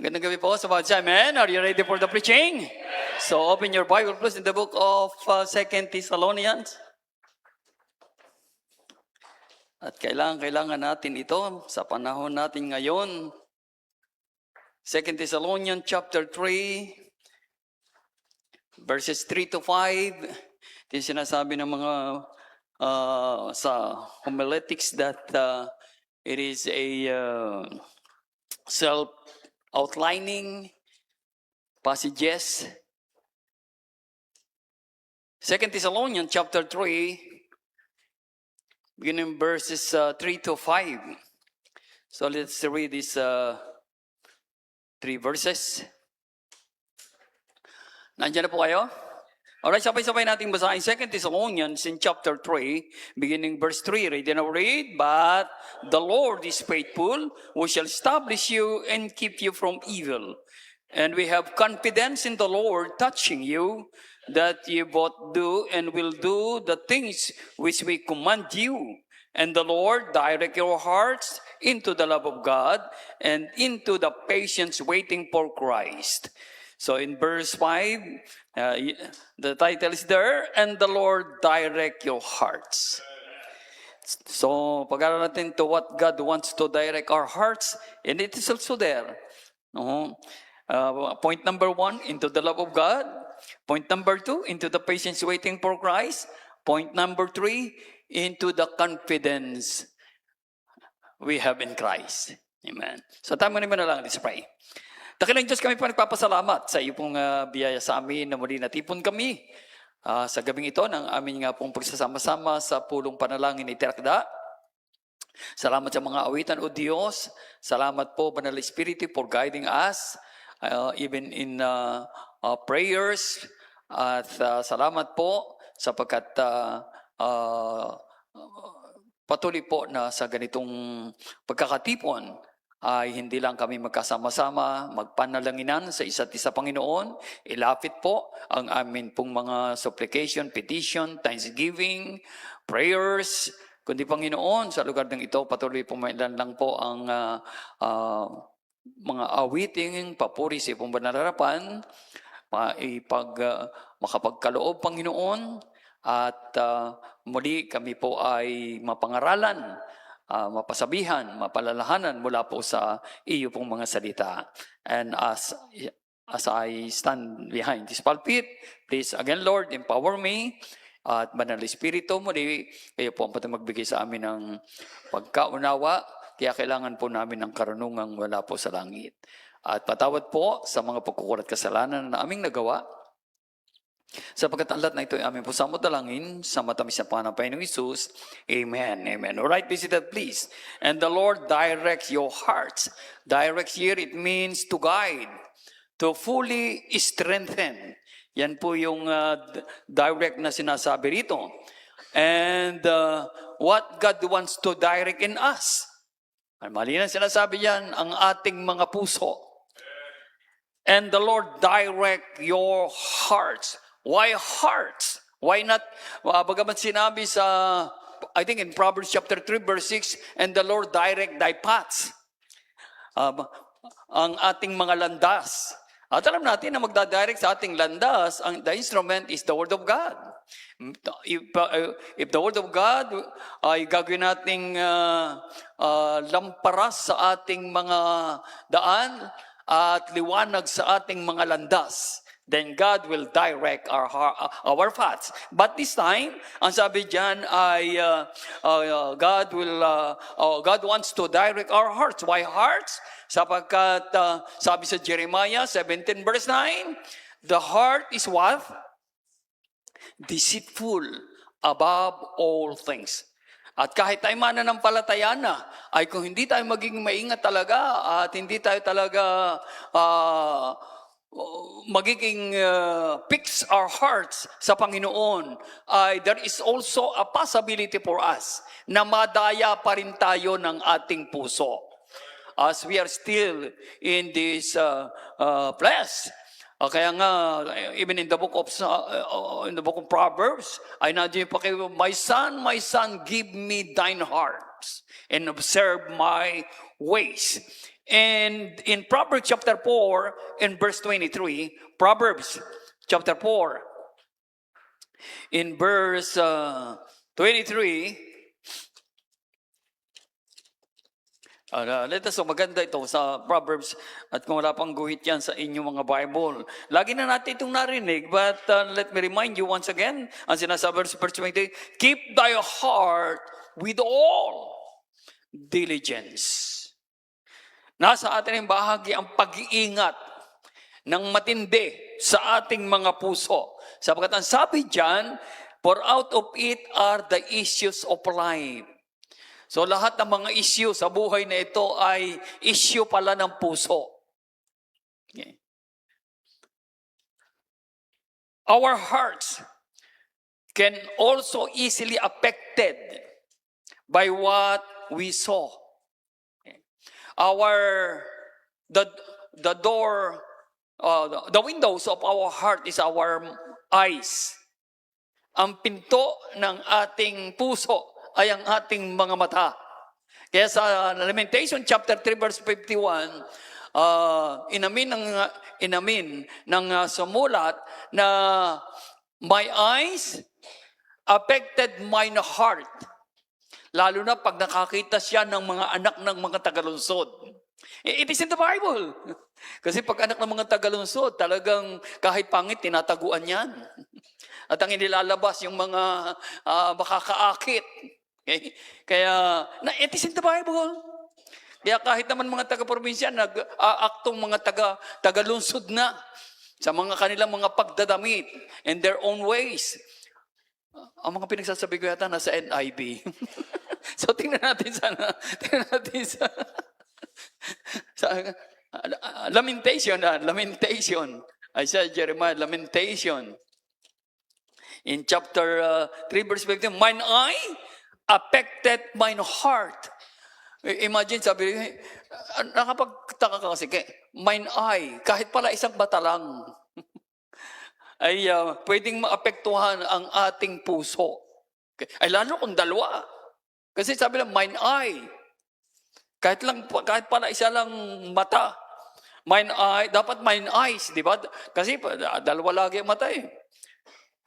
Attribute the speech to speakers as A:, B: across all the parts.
A: Magandang gabi po sa bawat isa. Amen. Are you ready for the preaching? So open your Bible please in the book of 2 Thessalonians. At kailangan natin ito sa panahon natin ngayon. 2 Thessalonians chapter 3, verses 3 to 5. Ito yung sinasabi ng mga sa homiletics that it is a self-outlining passages. 2 Thessalonians chapter 3, beginning verses 3 to 5. So let's read these 3 verses. Nandiyan na po kayo? Alright, sabay-sabay natin basahin 2 Thessalonians in chapter 3, beginning verse 3. Ready na read? But the Lord is faithful, who shall establish you and keep you from evil. And we have confidence in the Lord touching you, that you both do and will do the things which we command you. And the Lord direct your hearts into the love of God and into the patience waiting for Christ. So in verse 5, the title is there, and the Lord direct your hearts. So pag-aralan natin to what God wants to direct our hearts, and it is also there. Point number 1, into the love of God. Point number 2, into the patience waiting for Christ. Point number 3, into the confidence we have in Christ. Amen. So tama naman na lang, let's pray. Dakilang Diyos, kami po nagpapasalamat sa iyo pong biyaya sa amin na muli natipon kami sa gabing ito ng aming nga pong pagsasama-sama sa pulong panalangin ni Tirakda. Salamat sa mga awitan, O Diyos. Salamat po, Banal Espiritu, for guiding us even in prayers. At salamat po sapagkat patuloy po na sa ganitong pagkakatipon ay hindi lang kami magkasama-sama, magpanalanginan sa isa't isa, Panginoon. Ilapit po ang amin pong mga supplication, petition, thanksgiving, prayers. Kundi Panginoon, sa lugar ng ito, patuloy po mailan lang po ang mga awiting, papuri sa ipong banalarapan, makapagkaloob, Panginoon, at muli kami po ay mapangaralan, mapasabihan, mapalalahanan mula po sa iyo pong mga salita. And as I stand behind this pulpit, please again, Lord, empower me. At Banal Espiritu, muli kayo po ang magbigay sa amin ng pagkaunawa, kaya kailangan po namin ng karunungang wala po sa langit. At patawad po sa mga pagkukulat kasalanan na aming nagawa, sapagkat ang lahat na ito ay aming po samot-dalangin sa matamis na pangalan ng Panginoong Hesus. Amen. Amen. Alright, be seated please. And the Lord directs your hearts. Direct here, it means to guide, to fully strengthen. Yan po yung direct na sinasabi rito. And what God wants to direct in us. Malinaw sinasabi yan, ang ating mga puso. And the Lord direct your hearts. Why hearts? Why not? Bagamat sinabi sa, I think in Proverbs chapter 3 verse 6, and the Lord direct thy paths. Ang ating mga landas. At alam natin na magdadirect sa ating landas, the instrument is the Word of God. If the Word of God ay gagawin nating lamparas sa ating mga daan at liwanag sa ating mga landas, then God will direct our paths. But this time, ang sabi diyan ay God wants to direct our hearts. Why hearts? Sapagkat sabi sa Jeremiah 17 verse 9, the heart is what? Deceitful above all things. At kahit tayo mananampalataya na, ay kung hindi tayo maging maingat talaga at hindi tayo talaga magiging fix our hearts sa Panginoon, there is also a possibility for us na madaya pa rin tayo ng ating puso. As we are still in this flesh. Kaya nga, even in the book of Proverbs, ay nandiyan pa kayo, my son, give me thine heart and observe my ways. And in Proverbs chapter 4, in verse 23, Proverbs chapter 4, in verse 23, let us, maganda ito sa Proverbs, at kung wala pang guhit yan sa inyong mga Bible. Lagi na natin itong narinig, but let me remind you once again, ang sinasabi sa verse 20, keep thy heart with all diligence. Nasa atin ang bahagi ang pag-iingat ng matindi sa ating mga puso. Sapagkat ang sabi dyan, for out of it are the issues of life. So lahat ng mga issue sa buhay na ito ay issue pala ng puso. Okay. Our hearts can also easily affected by what we saw. Okay. The door, the windows of our heart is our eyes. Ang pinto ng ating puso ay ang ating mga mata. Kaya sa Lamentation chapter 3 verse 51, inamin ng sumulat na my eyes affected mine heart. Lalo na pag nakakita siya ng mga anak ng mga tagalunsod. It is in the Bible. Kasi pag anak ng mga tagalunsod, talagang kahit pangit, tinataguan yan. At ang inilalabas yung mga makakaakit. Okay? Kaya, it is in the Bible. Kaya kahit naman mga taga-probinsya, nag-aaktong mga tagalunsod na sa mga kanilang mga pagdadamit in their own ways. Ang mga pinagsasabi ko yata nasa NIV. So tingnan natin sa Lamentation. I said Jeremiah, Lamentation. In chapter 3 verse 15, mine eye affected mine heart. Imagine, sabi, nakapagtaka ka kasi, mine eye, kahit pala isang mata lang, ay pwedeng maapektuhan ang ating puso. Okay. Ay lalo kung dalawa. Kasi sabi lang, mine eye, kahit pala isa lang mata, mine eye, dapat mine eyes, di ba? Kasi dalawa lagi ang mata eh.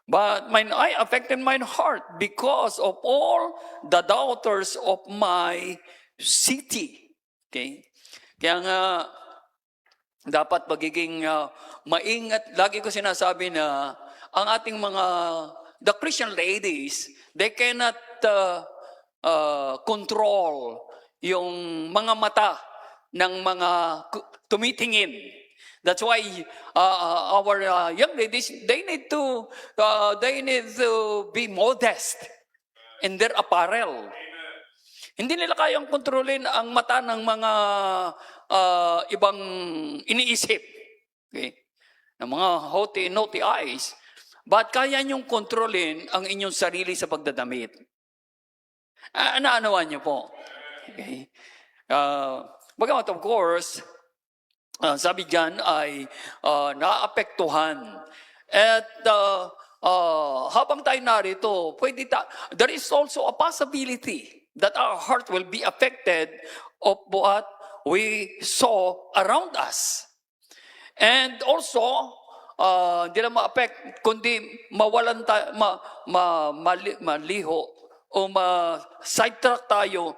A: But mine eye affected mine heart because of all the daughters of my city. Okay? Kaya nga, dapat magiging maingat. Lagi ko sinasabi na ang ating the Christian ladies, they cannot control yung mga mata ng mga tumitingin. That's why our young ladies, they need to be modest in their apparel. Hindi nila kayang kontrolin ang mata ng mga ibang iniisip. Okay? Ng mga naughty eyes. But kaya niyong kontrolin ang inyong sarili sa pagdadamit. Naanawan niyo po. Okay? Bagamat of course, sabi dyan ay naapektuhan. At habang tayo narito, there is also a possibility that our heart will be affected of what we saw around us. And also, hindi lang ma-affect, kundi mawalan tayo, maliho o ma-sidetrack tayo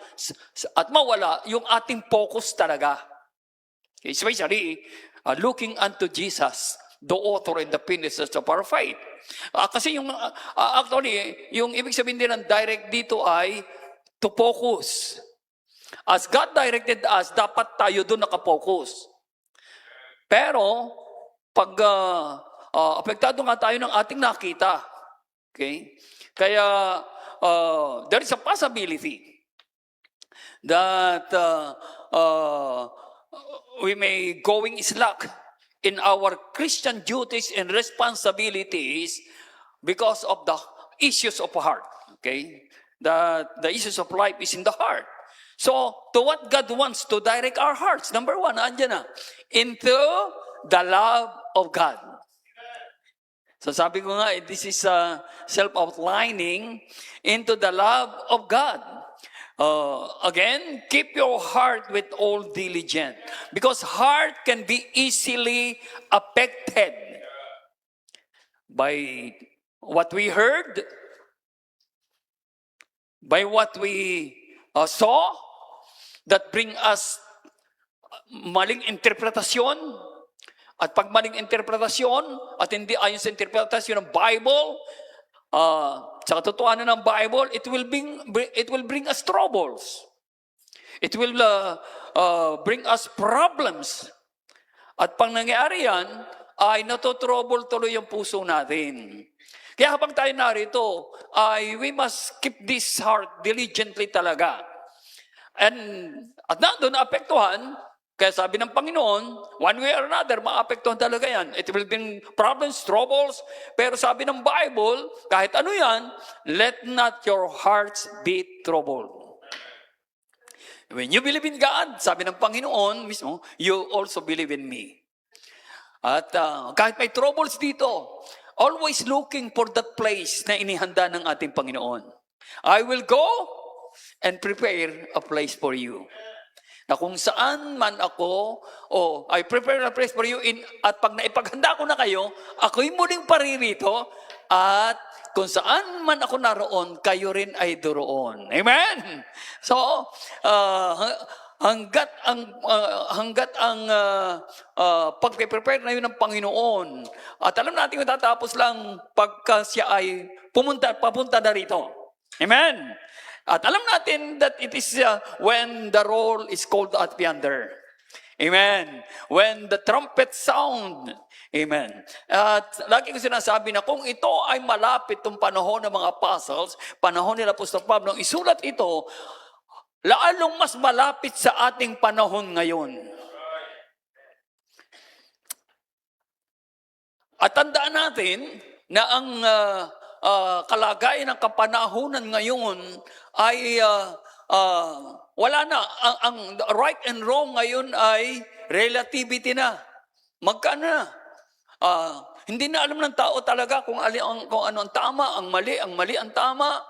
A: at mawala yung ating focus talaga. Especially, looking unto Jesus, the author and the finisher of our faith. Kasi actually, yung ibig sabihin din ng direct dito ay to focus. As God directed us, dapat tayo doon nakapokus. Pero, pag apektado nga tayo ng ating nakita, okay? Kaya, there is a possibility that we may going slack in our Christian duties and responsibilities because of the issues of heart. Okay? The issues of life is in the heart. So, to what God wants to direct our hearts? Number one, andyan na. Into the love of God. So sabi ko nga, this is self-outlining into the love of God. Again, keep your heart with all diligence, because heart can be easily affected by what we heard, by what we saw, that bring us maling interpretasyon. At pag maling interpretasyon at hindi ayon sa interpretasyon ng Bible, sa katotohanan ng Bible, it will bring us troubles. It will bring us problems. At pag nangyari yan, ay natotrouble tuloy yung puso natin. Kaya habang tayo narito, we must keep this heart diligently talaga. At nandun naapektuhan, kaya sabi ng Panginoon, one way or another, maapektuhan talaga yan. It will bring problems, troubles. Pero sabi ng Bible, kahit ano yan, let not your hearts be troubled. When you believe in God, sabi ng Panginoon mismo, you also believe in me. At kahit may troubles dito, always looking for that place na inihanda ng ating Panginoon. I will go and prepare a place for you. Na kung saan man ako, I prepare a place for you, at pag naipaghanda ko na kayo, ako'y muling paririto, at kung saan man ako naroon, kayo rin ay doroon. Amen? So, hanggat ang pag-prepare na yun ng Panginoon, at alam natin kung tatapos lang pagka siya ay papunta na rito. Amen? At alam natin that it is when the roll is called out yonder. Amen. When the trumpet sound. Amen. At lagi ko sinasabi na kung ito ay malapit ng panahon ng mga apostles, panahon nila Apostol Pablo, isulat ito, lalong mas malapit sa ating panahon ngayon. At tandaan natin na ang kalagayan ng kapanahunan ngayon ay wala na. Ang right and wrong ngayon ay relativity na. Magkano na? Hindi na alam ng tao talaga kung ano ang tama, ang mali ang tama.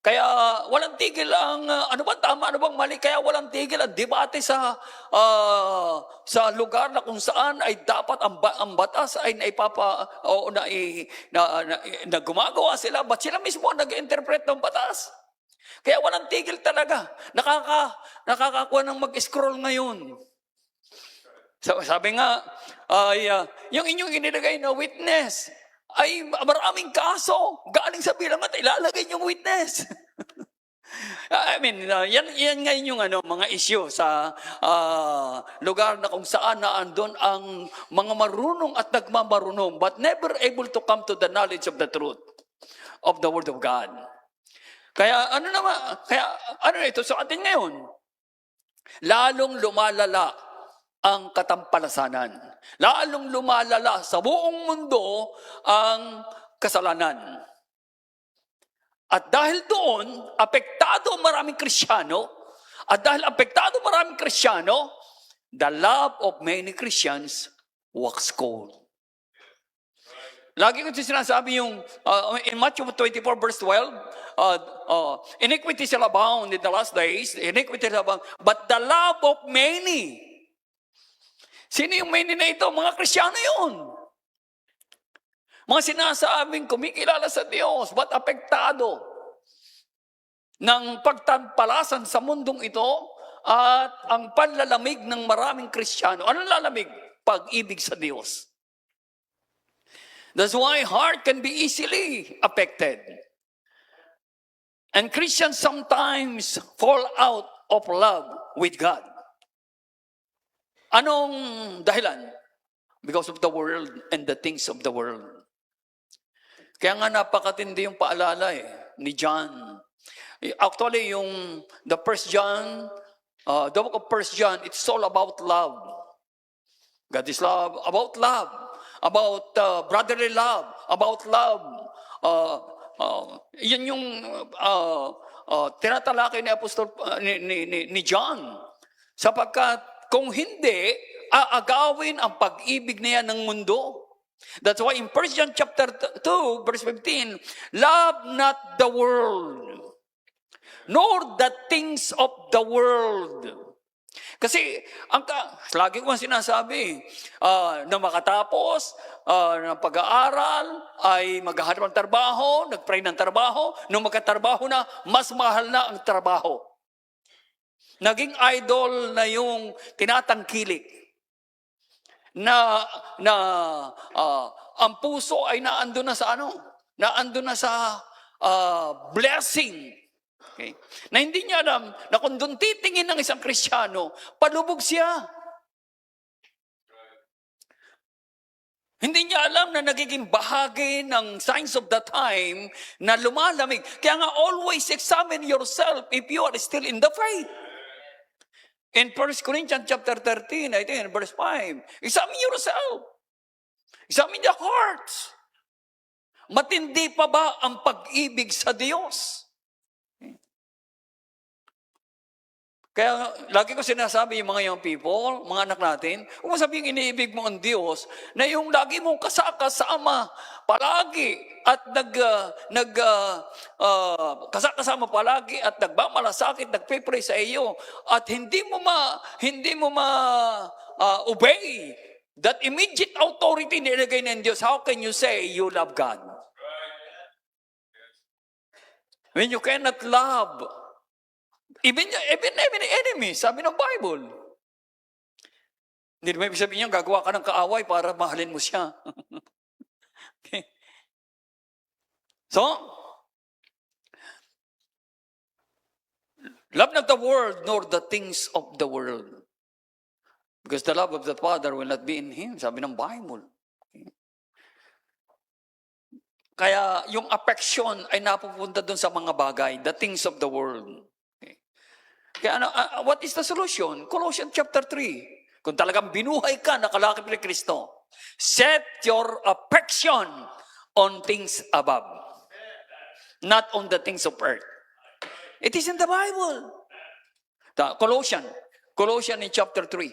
A: Kaya walang tigil ang ano bang tama, ano bang mali. Kaya walang tigil ang debate sa lugar na kung saan ay dapat ang batas ay na gumagawa sila, but sila mismo ang nag-interpret ng batas. Kaya walang tigil talaga. Nakakakuha ng mag-scroll ngayon. Sabi nga, yung inyong inilagay na witness, ay maraming kaso. Galing sa bilang at ilalagay yung witness. I mean, yan ngayon yung mga issue sa lugar na kung saan naandun ang mga marunong at nagmamarunong, but never able to come to the knowledge of the truth of the Word of God. Kaya ano ito sa atin ngayon? Lalong lumalala ang katampalasanan. Lalong lumalala sa buong mundo ang kasalanan. At dahil doon, apektado maraming Kristiyano, the love of many Christians wax cold. Lagi ko sinasabi yung, in Matthew 24 verse 12, iniquity shall abound in the last days, iniquity shall abound, but the love of many. Sino yung many na ito? Mga Kristiyano yun. Mga sinasabing kumikilala sa Diyos, but apektado ng pagtampalasan sa mundong ito at ang panlalamig ng maraming Kristiyano. Anong lalamig? Pag-ibig sa Diyos. That's why heart can be easily affected. And Christians sometimes fall out of love with God. Anong dahilan? Because of the world and the things of the world. Kaya nga napakatindi yung paalala ni John. Actually, the book of 1 John, it's all about love. God is love, about brotherly love, about love. Yan yung tinatalakay ni Apostol ni John. Sapagkat kung hindi, aagawin ang pag-ibig niya ng mundo. That's why in 1 John chapter 2, verse 15, love not the world, nor the things of the world. Kasi, lagi ko sinasabi, na makatapos ng pag-aaral, ay maghahanap ng trabaho, nag-pray ng trabaho, nung magkatrabaho na, mas mahal na ang trabaho. Naging idol na yung tinatangkilik. Ang puso ay naandun na sa naandun na sa blessing. Okay. Na hindi niya alam na kung doon titingin ng isang Kristiyano, palubog siya. Hindi niya alam na nagiging bahagi ng signs of the time na lumalamig. Kaya nga, always examine yourself if you are still in the faith. In 1 Corinthians chapter 13, I think, verse 5, examine yourself. Examine the hearts. Matindi pa ba ang pag-ibig sa Diyos? Kaya lagi ko sinasabi yung mga young people, mga anak natin, kung sabihin iniibig mo ang Diyos, na yung lagi mong kasama palagi at kasama palagi at nagmamalasakit, nagpe-pray sa iyo at hindi mo obey that immediate authority nilagay ng Diyos, how can you say you love God? When you cannot love even enemy, sabi ng Bible. Hindi naman ibig sabihin niya, gagawa ka ng kaaway para mahalin mo siya. Okay. So, love not the world, nor the things of the world. Because the love of the Father will not be in Him, sabi ng Bible. Okay. Kaya yung affection ay napupunta doon sa mga bagay, the things of the world. Kaya what is the solution? Colossians chapter 3. Kung talagang binuhay ka, nakalakip ni Kristo, set your affection on things above, not on the things of earth. It is in the Bible. Colossians in chapter 3.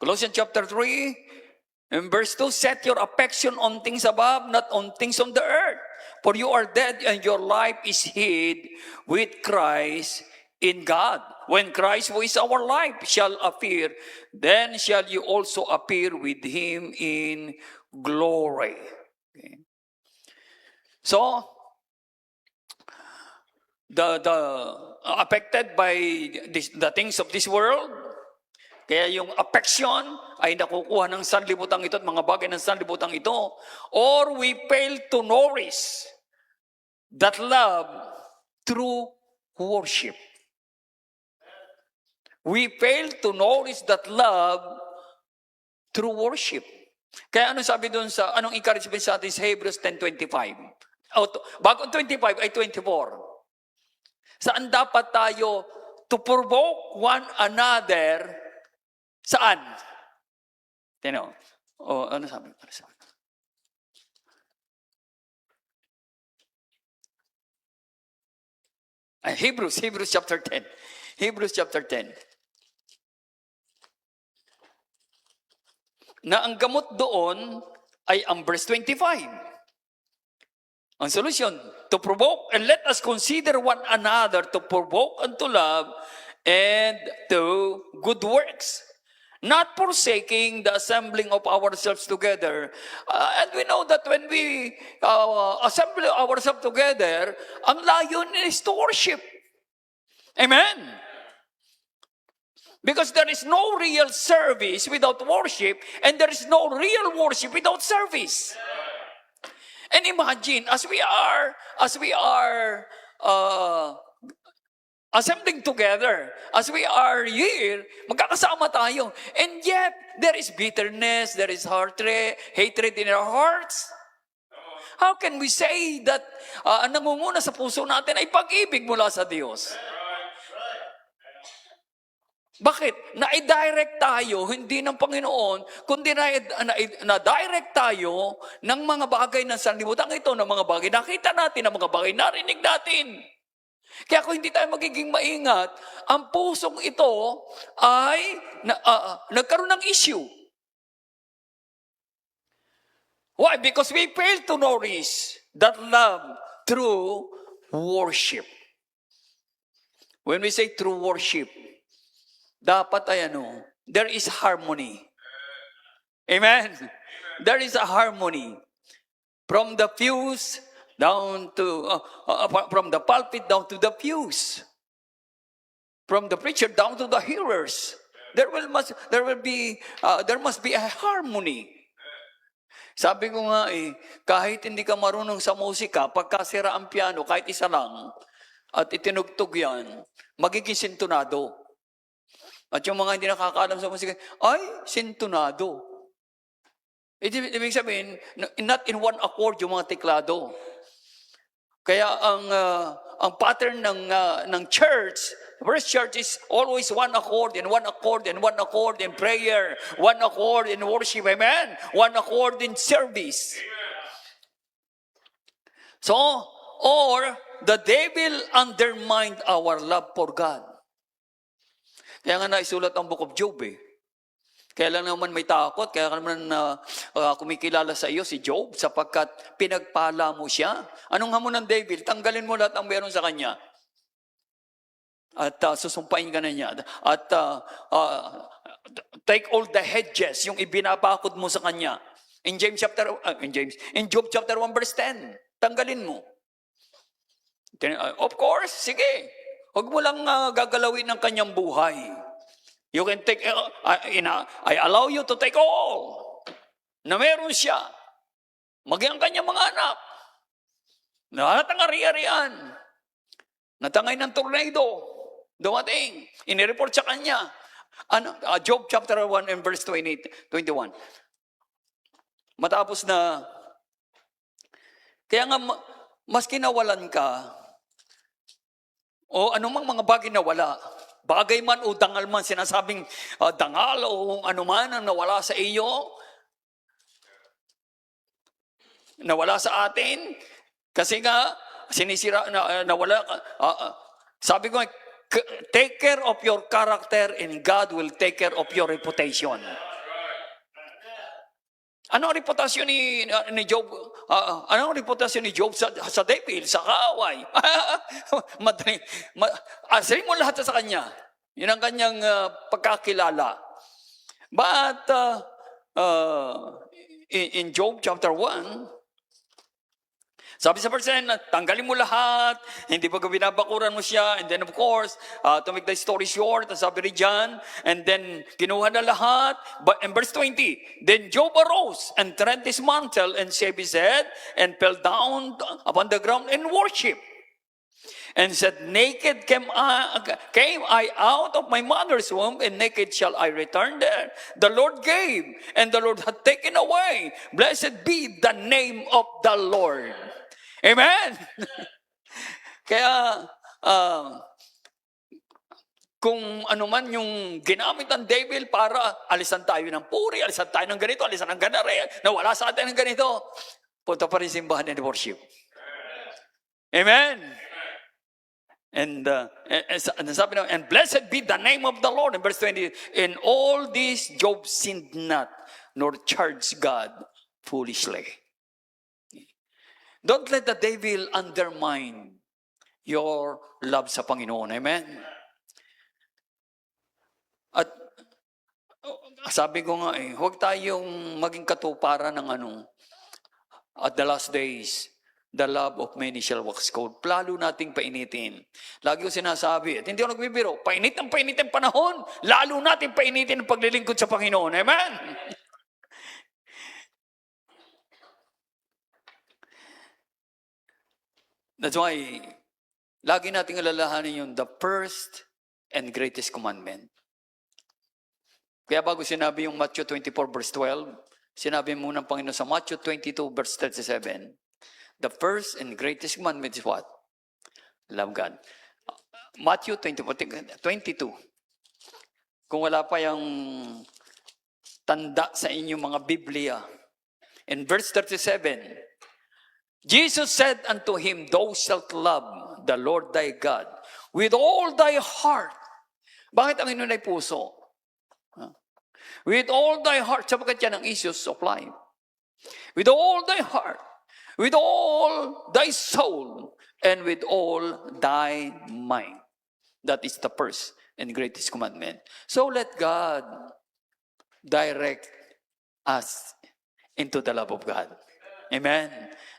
A: Colossians chapter 3, in verse 2, set your affection on things above, not on things on the earth. For you are dead and your life is hid with Christ in God. When Christ, who is our life, shall appear, then shall you also appear with Him in glory. Okay. So, the affected by the things of this world, kaya yung affection ay nakukuha ng sanlibutan ito at mga bagay ng sanlibutan ito, or we fail to nourish that love through worship. We fail to nourish that love through worship. Kaya ano sabi doon sa, anong encouragement sa atin sa Hebrews 10:25? Bago 25 ay 24. Saan dapat tayo to provoke one another? Saan? Tino? O ano sabi? Hebrews chapter 10. Hebrews chapter 10. Na ang gamot doon ay ang verse 25. Ang solution, to provoke, and let us consider one another to provoke unto love and to good works, not forsaking the assembling of ourselves together. And we know that when we assemble ourselves together, ang layon is to worship. Amen? Because there is no real service without worship, and there is no real worship without service. And imagine, as we are assembling together, as we are here, magkakasama tayo. And yet, there is bitterness, there is hatred in our hearts. How can we say that ang nangunguna sa puso natin ay pag-ibig mula sa Diyos? Bakit? Na-direct tayo, hindi ng Panginoon, kundi na-direct tayo ng mga bagay na sanlibutan ito, ng mga bagay nakita natin, ng mga bagay narinig natin. Kaya kung hindi tayo magiging maingat, ang pusong ito ay nagkaroon ng issue. Why? Because we fail to nourish that love through worship. When we say true worship, dapat ay there is harmony. Amen? There is a harmony. From the pews down to, from the pulpit down to the pews. From the preacher down to the hearers. There must be a harmony. Sabi ko nga kahit hindi ka marunong sa musika, pagkasira ang piano, kahit isa lang, at itinugtog yan, magiging sintonado. At yung mga hindi nakakaalam sa musika, ay, sintonado. Ibig sabihin, not in one accord yung mga teklado. Kaya ang pattern ng church, first church is always one accord and one accord and one accord in prayer, one accord in worship, amen? One accord in service. So, or the devil undermined our love for God. Kaya nga naisulat ang Book of Job Kaya lang naman may takot, kaya naman kumikilala sa iyo si Job sapagkat pinagpala mo siya. Anong hamon ng devil? Tanggalin mo lahat ang meron sa kanya. At susumpain ka na niya. At take all the hedges, yung ibinabakod mo sa kanya. In Job chapter 1 verse 10, tanggalin mo. Of course, sige. Huwag mo lang gagalawin ng kanyang buhay. You can take, I allow you to take all na meron siya. Maging ang kanyang mga anak. Lahat ang ari-arian. Natangay ng tornado. Dumating. Inireport sa kanya. Job chapter 1 and verse 21. Matapos na, kaya nga, maski nawalan ka, o anumang mga bagay na wala, bagay man o dangal man, sinasabing dangal o anuman ang nawala sa iyo, nawala sa atin, kasi nga, sinisira, nawala, sabi ko, take care of your character and God will take care of your reputation. Ano ang reputasyon ni Job? Ano ang reputasyon ni Job sa devil, sa kaaway? Asarin mo lahat sa kanya. Yun ang kanyang pagkakilala. But in Job chapter 1, sabi sa verse 10, tanggalin mo lahat, hindi pa binabakuran mo siya, and then of course, to make the story short, sabi rin dyan, and then kinuha na lahat, but in verse 20, then Job arose and rent his mantle and shaved his head and fell down upon the ground and worship. And said, naked came I out of my mother's womb, and naked shall I return there. The Lord gave, and the Lord hath taken away. Blessed be the name of the Lord. Amen? Kaya, kung ano man yung ginamit ng devil para alisan tayo ng puri, alisan tayo ng ganito, alisan ng ganare, nawala sa atin ng ganito, punta pa rin simbahan and worship. Amen? And sabi na, and blessed be the name of the Lord. In verse 20, in all this Job sinned not, nor charged God foolishly. Don't let the devil undermine your love sa Panginoon. Amen? At sabi ko nga huwag tayong maging katuparan ng at the last days, the love of many shall wax cold. Lalo nating painitin. Lagi ko sinasabi, at hindi ako nagbibiro, painit ang panahon, lalo nating painitin ang paglilingkod sa Panginoon. Amen? That's why, lagi nating alalahanin yung the first and greatest commandment. Kaya bago sinabi yung Matthew 24 verse 12, sinabi muna ng Panginoon sa Matthew 22 verse 37, the first and greatest commandment is what? Love God. Matthew 22. Kung wala pa yung tanda sa inyong mga Biblia, in verse 37, Jesus said unto him, thou shalt love the Lord thy God with all thy heart. Bakit ang inyong puso? With all thy heart, sapagkat yan ang issues of life. With all thy heart, with all thy soul, and with all thy mind. That is the first and greatest commandment. So let God direct us into the love of God. Amen.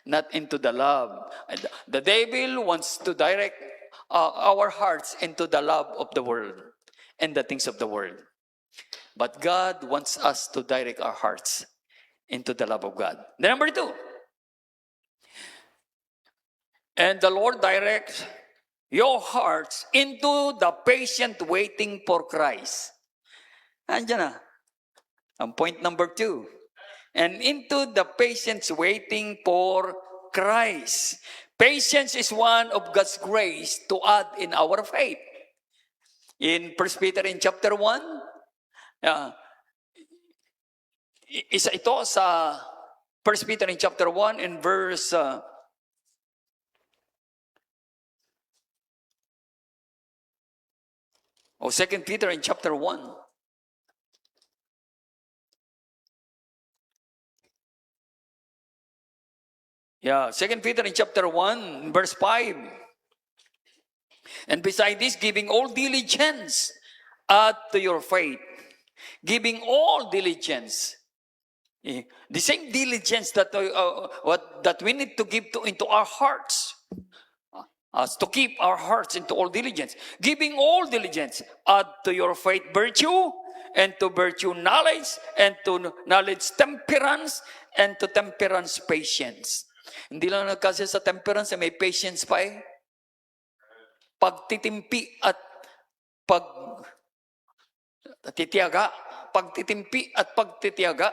A: Not into the love. The devil wants to direct our hearts into the love of the world and the things of the world. But God wants us to direct our hearts into the love of God. The number 2. And the Lord directs your hearts into the patient waiting for Christ. Andiyan na. Ang point number 2. And into the patience waiting for Christ. Patience is one of God's grace to add in our faith. In 1 Peter in chapter 1, isa ito sa 1 Peter in chapter 1 in verse 2 Peter in chapter 1. Yeah, 2 Peter in chapter 1, verse 5. And beside this, giving all diligence, add to your faith. Giving all diligence. The same diligence that that we need to give into our hearts. To keep our hearts into all diligence. Giving all diligence, add to your faith virtue, and to virtue knowledge, and to knowledge temperance, and to temperance patience. Hindi lang nagkasya sa temperance, may patience pa eh. Pagtitimpi at pagtitiyaga. Pagtitimpi at pagtitiyaga.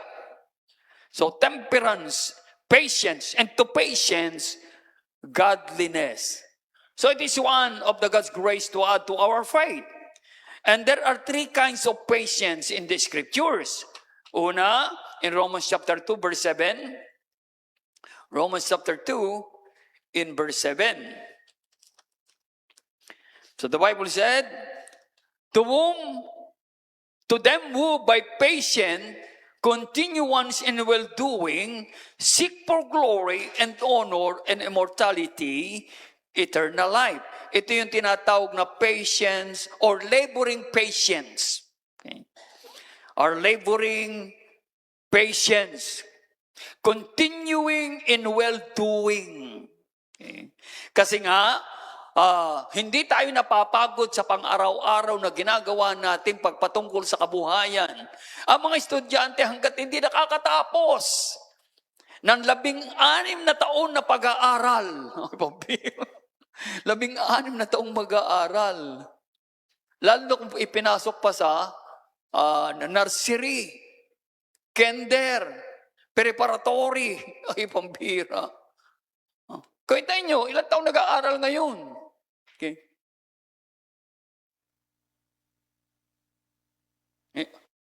A: So temperance, patience, and to patience, godliness. So it is one of the God's grace to add to our faith. And there are 3 kinds of patience in the scriptures. Una, in Romans chapter 2, verse 7. Romans chapter 2, in verse 7. So the Bible said, to them who by patient continuance in well-doing seek for glory and honor and immortality, eternal life. Ito yung tinatawag na patience or laboring patience. Okay. Our laboring patience. Continuing in well-doing. Okay. Kasi nga, hindi tayo napapagod sa pang-araw-araw na ginagawa natin pagpatungkol sa kabuhayan. Ang mga estudyante hanggat hindi nakakatapos ng 16 na taon na pag-aaral. 16 na taong mag-aaral. Lalo na kung ipinasok pa sa nursery, kinder, preparatory, ay pambira. Kaya nyo, ilang taong nag-aaral ngayon? Okay.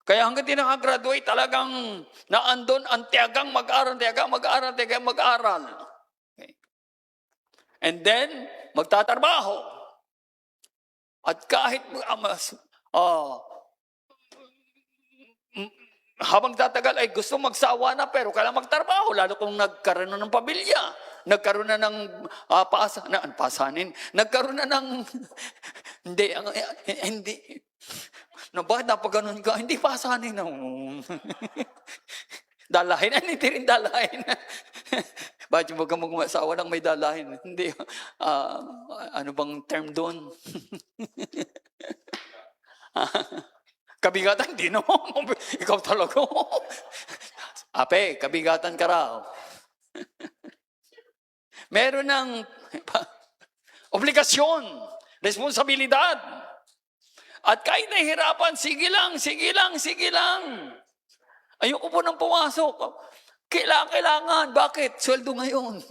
A: Kaya hanggang di nakagraduate, talagang naandun ang tiyagang mag-aaral. Okay. And then, magtatrabaho. At kahit habang tatagal ay gusto magsawa na pero kailangan magtrabaho lalo kung nagkaroon na ng pamilya, nagkaroon na ng pasanin, nagkaroon na ng hindi na bakit napaganon ka? Hindi pasanin na. Dalahin, hindi rin dalahin. Bakit huwag kang mag-asawa ng may dalahin? Hindi. Ano bang term doon? Kabigatan, hindi no. Ikaw talaga. Ape, kabigatan ka raw. Meron ng obligasyon, responsibilidad. At kahit nahihirapan, sige lang. Ayoko po nang pumasok. Kailangan. Bakit? Sweldo ngayon.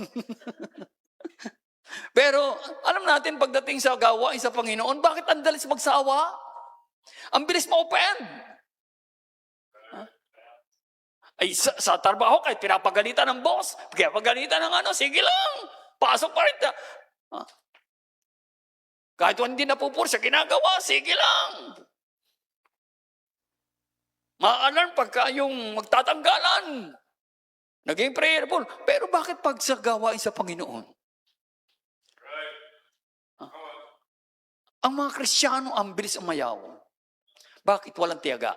A: Pero alam natin pagdating sa gawain sa Panginoon, bakit ang dalis magsawa? Ang bilis ma-open. Ay, sa trabaho, kahit pinapagalitan ng boss, pinapagalitan ng sige lang, pasok pa rin. Kahit hindi napupur sa ginagawa, sige lang. Ma-alarm pagka yung magtatanggalan. Naging prayerful. Pero bakit pag sa gawain sa Panginoon? Ang mga Kristiyano, ang bilis umayaw. Bakit walang tiyaga?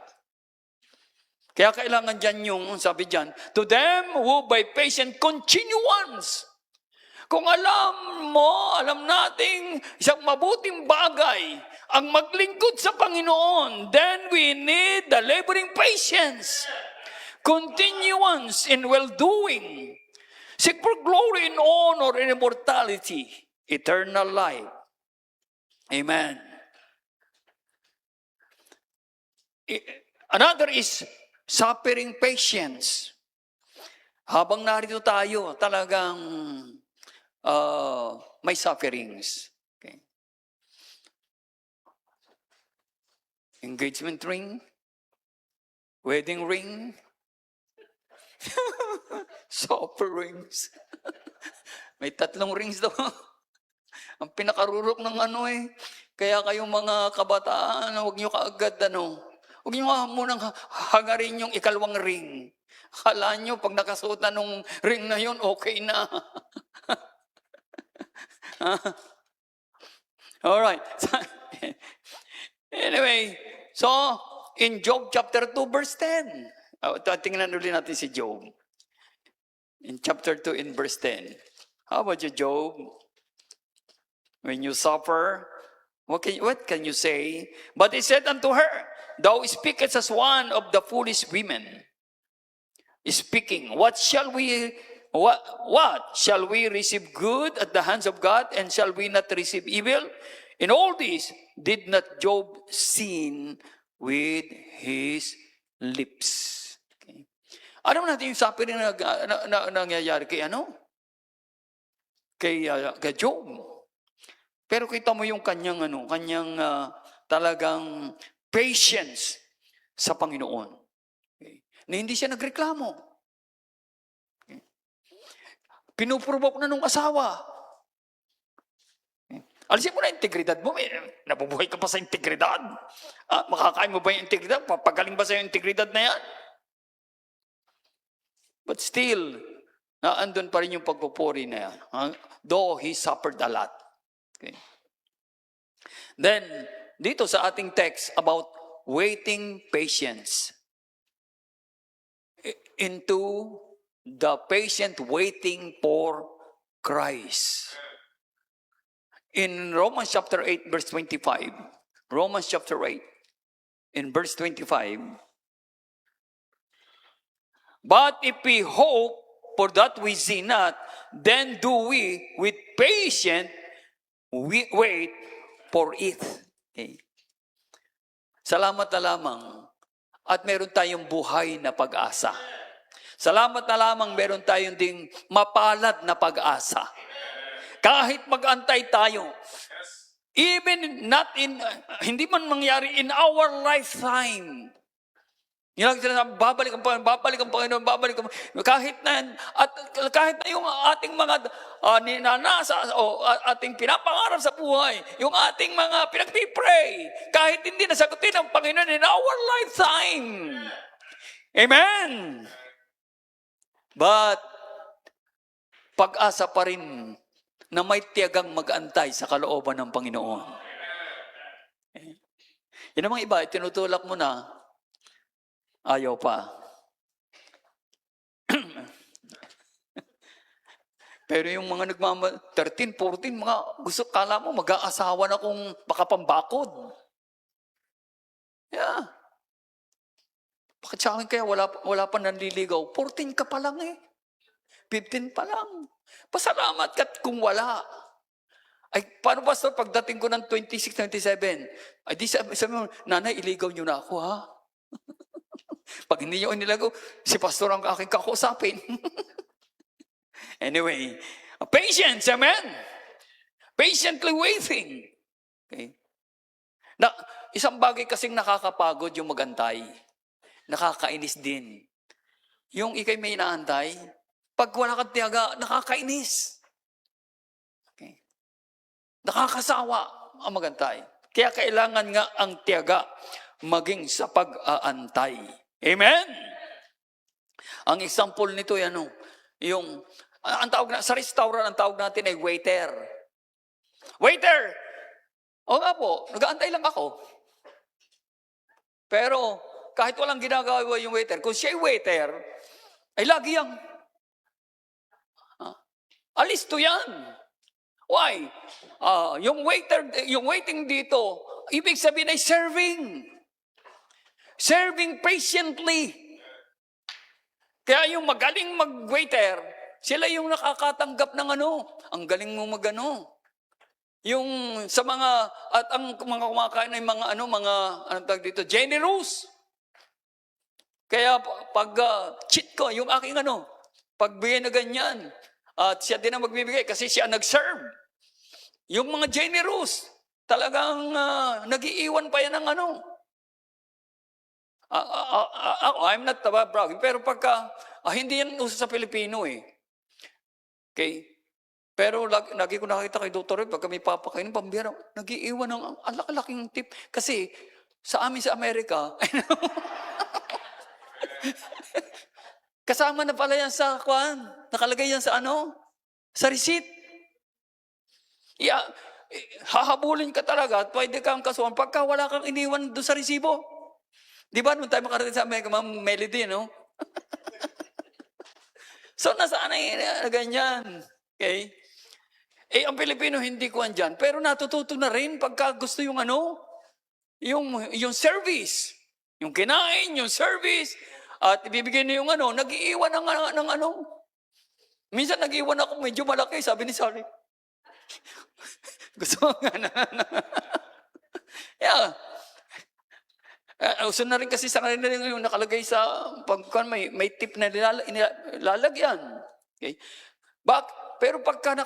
A: Kaya kailangan dyan yung, sabi dyan, to them who by patient continuance. Kung alam nating isang mabuting bagay ang maglingkod sa Panginoon, then we need the laboring patience, continuance in well-doing, seek for glory and honor and immortality, eternal life. Amen. Another is suffering patience. Habang narito tayo, talagang may sufferings. Okay. Engagement ring, wedding ring, sufferings. May 3 rings daw. Ang pinakarurok ng Kaya kayong mga kabataan, huwag nyo kaagad huwag nyo munang hangarin yung 2 ring. Akala nyo, pag nakasuot na nung ring na yun, okay na. Alright. Anyway, so, in Job chapter 2, verse 10. Tingnan ulit natin si Job. In chapter 2, in verse 10. How about you, Job? When you suffer, what can you say? But he said unto her, thou speakest as one of the foolish women. Speaking, what shall we receive good at the hands of God, and shall we not receive evil? In all this, did not Job sin with his lips? Okay. Alam natin yung suffering na nangyayari kay kay Job. Pero kita mo yung kanyang talagang patience sa Panginoon. Okay. Na hindi siya nagreklamo. Okay. Pinuprovoke na nung asawa. Okay. Alisin mo na integridad mo. Nabubuhay ka pa sa integridad. Makakain mo ba yung integridad? Papagaling ba sa yung integridad na yan? But still, naandun pa rin yung pagpupuri na yan. Though he suffered a lot. Okay. Then, dito sa ating text about waiting patience. Into the patient waiting for Christ. In Romans chapter 8, verse 25. Romans chapter 8, in verse 25. But if we hope for that we see not, then do we with patience we wait for it. Okay. Salamat na lamang at meron tayong buhay na pag-asa. Salamat na lamang meron tayong ding mapalad na pag-asa. Kahit mag-antay tayo, even not hindi man mangyari in our lifetime. Yung lang babalik ang Panginoon. Kahit na yung ating mga ninanasa o ating pinapangarap sa buhay, yung ating mga pinagpipray, kahit hindi nasagutin ng Panginoon in our lifetime. Amen! But, pag-asa pa rin na may tiyagang mag-antay sa kalooban ng Panginoon. Yan ang mga iba, tinutulak mo na, ayaw pa. Pero yung mga 13, 14, mga gusto, kala mo, mag-aasawa na kung makapambakod. Yeah. Bakit sa akin kaya wala pa nanliligaw? 14 ka pa lang 15 pa lang. Pasalamat ka kung wala. Ay, paano ba pagdating ko ng 26, 27? Ay, di sabi mo, nanay, iligaw niyo na ako, ha? Pag hindi nyo inilago, si pastor ang aking kakusapin. Anyway, patience, amen? Patiently waiting. Okay? Isang bagay kasing nakakapagod yung magantay. Nakakainis din. Yung ikay may inaantay, pag wala kang tiyaga, nakakainis. Okay? Nakakasawa ang magantay. Kaya kailangan nga ang tiyaga maging sa pag-aantay. Amen? Ang example nito yan, yung, ang tawag sa restaurant, ang tawag natin ay waiter. Waiter! O nga po, nag-aantay lang ako. Pero kahit walang ginagawa yung waiter, kung siya'y waiter, ay lagi yang alisto yan. Why? Yung waiting dito, ibig sabihin ay serving. Serving patiently. Kaya yung magaling mag-waiter, sila yung nakakatanggap ng ang galing mo magano. Yung sa mga, at ang mga kumakain ay mga anong tawag dito, generous. Kaya pag cheat ko, yung aking pagbigay na ganyan, at siya din ang magbibigay kasi siya nag-serve. Yung mga generous, talagang nag-iiwan pa yan ng I'm not bragging, pero pagka, hindi yan uso sa Pilipino eh. Okay? Pero lagi ko nakita kay Dr. Red, pagka may papakainin, pambira, nag-iiwan ng alak-alaking tip. Kasi sa amin sa Amerika, kasama na pala yan sa nakalagay yan sa sa receipt. Hahabulin ka talaga at pwede kang kasuhan pagka wala kang iniwan doon sa resibo. Di ba, nung tayo makarating sa Amerika, Ma'am Melody, no? So, nasaan na ganyan? Okay? Ang Pilipino hindi ko andyan, pero natututo na rin pagka gusto yung yung service. Yung kinain, yung service, at ibibigay na yung nag-iiwan ng Minsan nag-iwan ako medyo malaki, sabi ni Sally. Gusto mo nga na. Yeah. Uso na rin kasi sa kanila yung nakalagay sa may tip na lalagyan. Okay? Pero pagka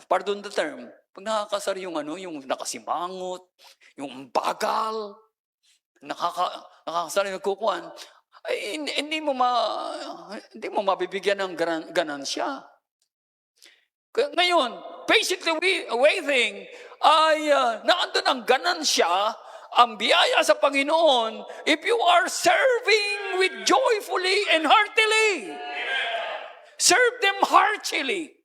A: pardon the term, pag nakakasar yung yung nakasimangot, yung bagal, nakakasar yung nagkukuhan, ay hindi mo mabibigyan ng ganansya. Ngayon, patiently waiting ay naandun ang ganansya, ang biyaya sa Panginoon, if you are serving with joyfully and heartily. Serve them heartily.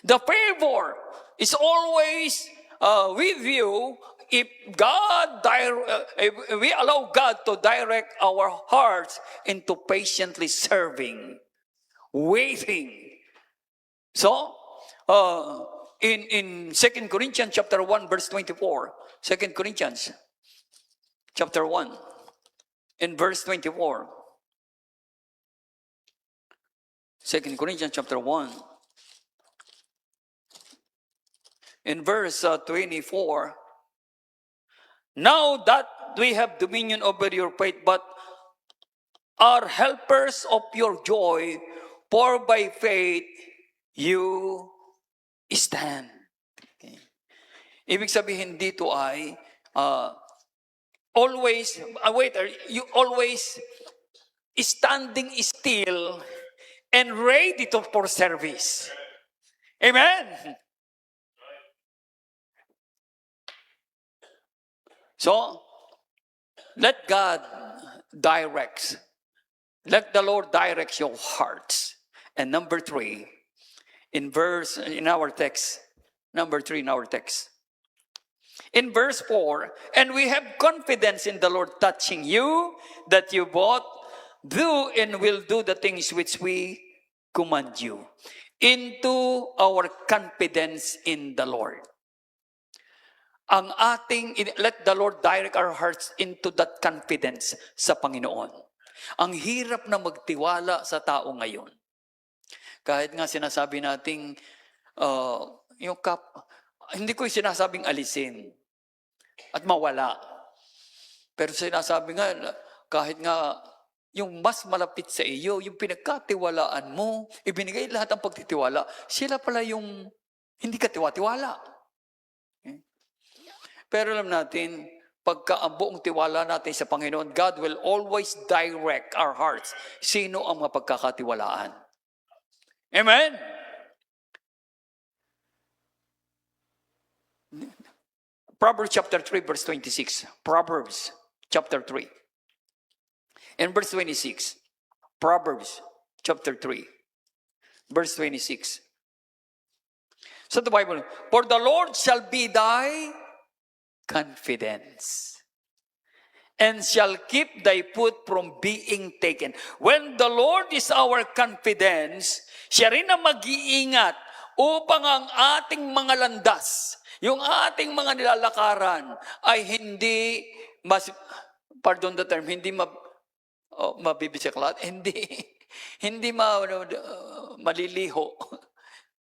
A: The favor is always with you if we allow God to direct our hearts into patiently serving, waiting. So, in 2 Corinthians chapter 1, verse 24, 2 Corinthians chapter 1, in verse 24, 2 Corinthians chapter 1, in verse 24, now that we have dominion over your faith, but are helpers of your joy, for by faith you stand. Okay. Ibig sabihin dito ay always, waiter, you always standing still and ready for service. Amen? So, let God direct. Let the Lord direct your hearts. And number 3, in our text, in verse 4, and we have confidence in the Lord touching you, that you both do and will do the things which we command you. Into our confidence in the Lord. Let the Lord direct our hearts into that confidence sa Panginoon. Ang hirap na magtiwala sa tao ngayon. Kahit nga sinasabi nating, hindi ko sinasabing alisin at mawala. Pero sinasabi nga, kahit nga yung mas malapit sa iyo, yung pinagkatiwalaan mo, ibinigay lahat ng pagtitiwala, sila pala yung hindi ka tiwala. Okay? Pero alam natin, pagka ang buong tiwala natin sa Panginoon, God will always direct our hearts. Sino ang mapagkakatiwalaan? Amen? Proverbs chapter 3, verse 26. Proverbs chapter 3. And verse 26. Proverbs chapter 3, verse 26. So the Bible, for the Lord shall be thy confidence, and shall keep thy foot from being taken. When the Lord is our confidence, siya rin ang mag-iingat upang ang ating mga landas, yung ating mga nilalakaran, ay hindi, pardon the term, hindi mabibisiklat, hindi maliliho.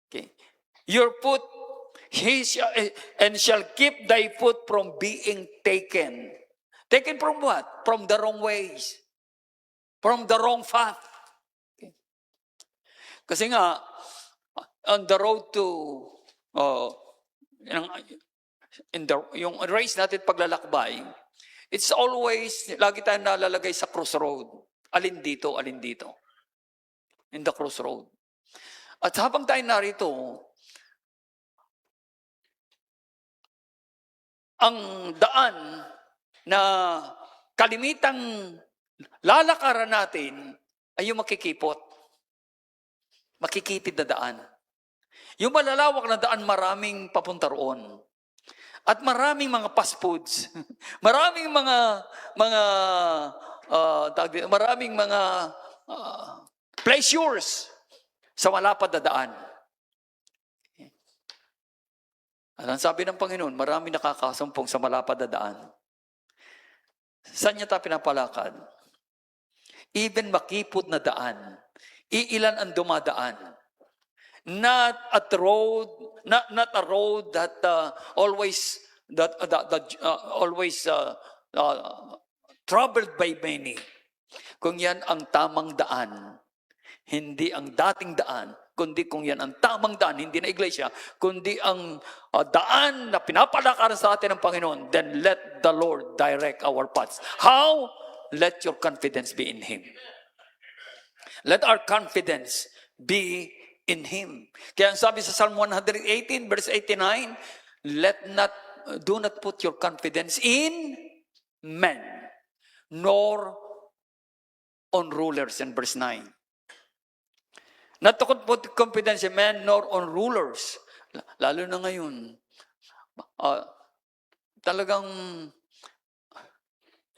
A: Okay. Your foot, and shall keep thy foot from being taken. Taken from what? From the wrong ways. From the wrong path. Okay. Kasi nga, on the road to, yung race natin paglalakbay, it's always, lagi tayong nalalagay sa crossroad. Alin dito, alin dito. In the crossroad. At habang tayo narito, ang daan na kalimitang lalakaran natin ay yung makikipot. Makikitid na daan. Yung malalawak na daan, maraming papunta roon. At maraming mga fast foods. Maraming maraming mga pleasures sa malapad na daan. Ang sabi ng Panginoon, marami nakakasumpong sa malapad na daan. Saan niya tayo pinapalakad? Even makipot na daan, iilan ang dumadaan. Not a road that always troubled by many. Kung yan ang tamang daan, hindi ang dating daan, kundi kung yan ang tamang daan, hindi na iglesia, kundi ang daan na pinapalakaran sa atin ng Panginoon, then let the Lord direct our paths. How? Let your confidence be in Him. Let our confidence be in Him. Kaya ang sabi sa Psalm 118, verse 89, do not put your confidence in men, nor on rulers, in verse 9. Not to put confidence in men, nor on rulers. Lalo na ngayon, talagang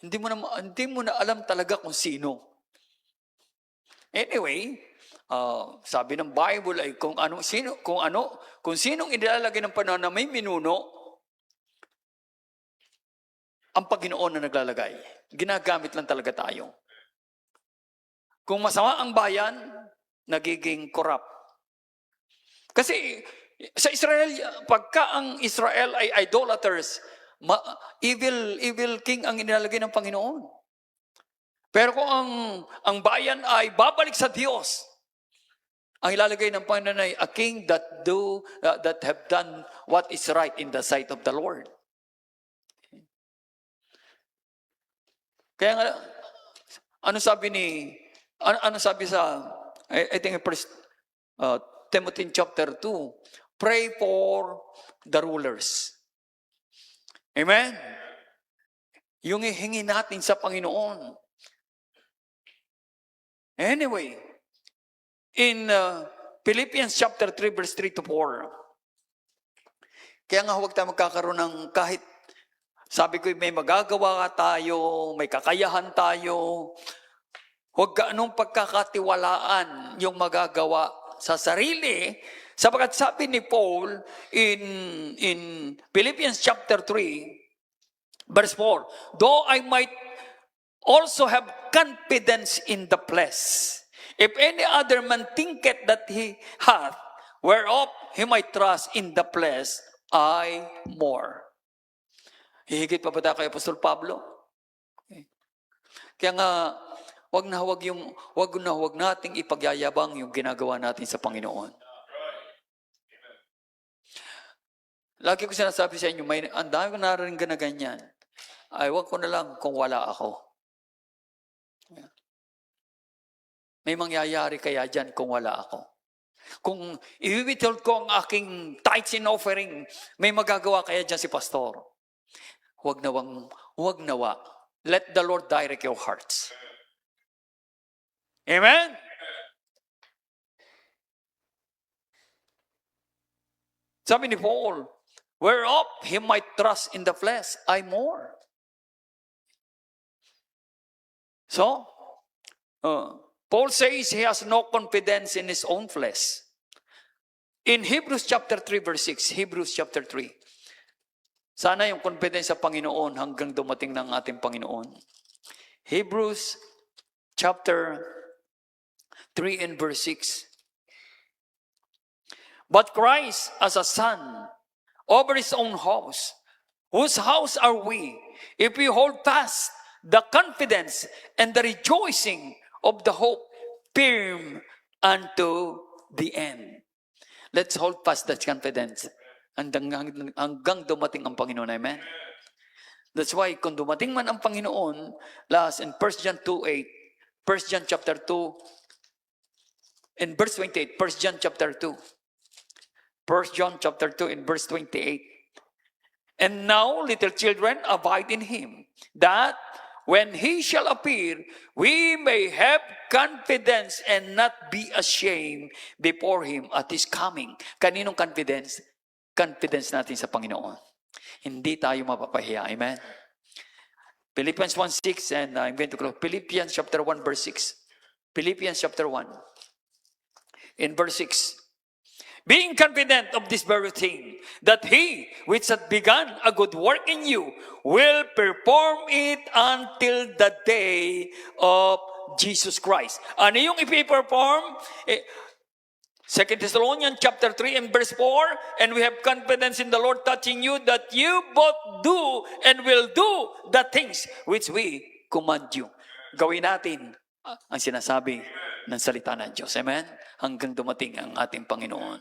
A: hindi mo na alam talaga kung sino. Anyway, sabi ng Bible ay kung sinong inilalagay ng panahon na may minuno, ang Panginoon na naglalagay. Ginagamit lang talaga tayo. Kung masama ang bayan, nagiging corrupt. Kasi sa Israel, pagka ang Israel ay idolaters, evil king ang inilalagay ng Panginoon. Pero kung ang bayan ay babalik sa Diyos, ang ilalagay ng Panginoon ay a king that have done what is right in the sight of the Lord. Kaya nga, ano sabi sa, I think First Timothy chapter 2, pray for the rulers. Amen? Yung ihingi natin sa Panginoon. Anyway, in Philippians chapter 3, verse 3 to 4, kaya nga huwag tayo magkakaroon ng kahit, sabi ko, may magagawa tayo, may kakayahan tayo, huwag ka anong pagkakatiwalaan yung magagawa sa sarili, sapagkat sabi ni Paul in Philippians chapter 3, verse 4, though I might also have confidence in the flesh, if any other man thinketh that he hath, whereof he might trust in the flesh, I more. Hihigit pa ba tayo kay Apostol Pablo? Okay. Kaya nga, wag nating ipagyayabang yung ginagawa natin sa Panginoon. Lagi ko sinasabi sa inyo, ang dami ko narinig na ganyan. Ay, wag ko na lang kung wala ako. May mangyayari kaya dyan kung wala ako. Kung i-withhold ko ang aking tithes and offering, may magagawa kaya dyan si pastor. Huwag nawa. Let the Lord direct your hearts. Amen? Sabi ni Paul, whereof he might trust in the flesh, I more. So, Paul says he has no confidence in his own flesh. In Hebrews chapter 3 verse 6, Hebrews chapter 3, sana yung confidence sa Panginoon hanggang dumating ng ating Panginoon. Hebrews chapter 3 and verse 6. But Christ as a son over his own house, whose house are we, if we hold fast the confidence and the rejoicing of the hope firm unto the end. Let's hold fast that confidence hanggang dumating ang Panginoon. Amen? That's why kung dumating man ang Panginoon, last in 1 John 2:8, 1 John chapter 2, in verse 28, 1 John chapter 2, 1 John chapter 2 in verse 28. And now, little children, abide in him, that when he shall appear, we may have confidence and not be ashamed before him at his coming. Kaninong confidence? Confidence natin sa Panginoon. Hindi tayo mapapahiya. Amen? Philippians 1:6, and I'm going to close. Philippians chapter 1 verse 6. Philippians chapter 1 in verse 6. Being confident of this very thing, that he which hath begun a good work in you will perform it until the day of Jesus Christ. Ano yung ipiperform? 2 Thessalonians chapter 3 and verse 4, and we have confidence in the Lord touching you, that you both do and will do the things which we command you. Gawin natin ang sinasabi ng salita ng Diyos. Amen? Hanggang dumating ang ating Panginoon.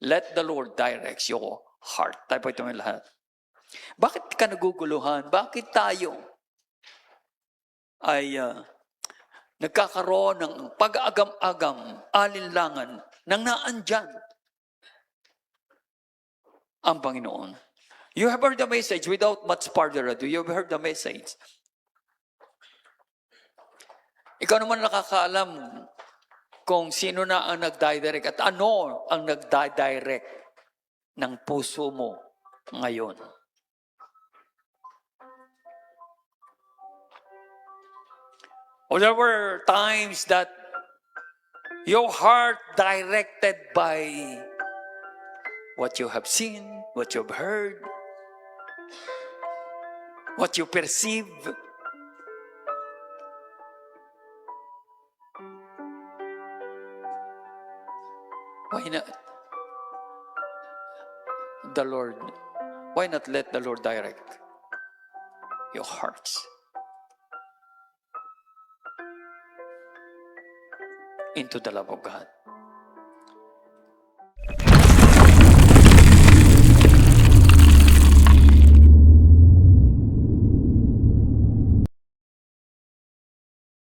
A: Let the Lord direct your heart. Tayo po ito ng lahat. Bakit ka naguguluhan? Bakit tayo ay nagkakaroon ng pag-agam-agam, alinlangan, nang naandyan ang Panginoon? You have heard the message without much further ado. You have heard the message. Ikaw naman nakakaalam kung sino na ang nagdidirect at ano ang nagdidirect ng puso mo ngayon. Or there were times that your heart directed by what you have seen, what you have heard, what you perceive. Why not the Lord? Why not let the Lord direct your hearts into the love of God?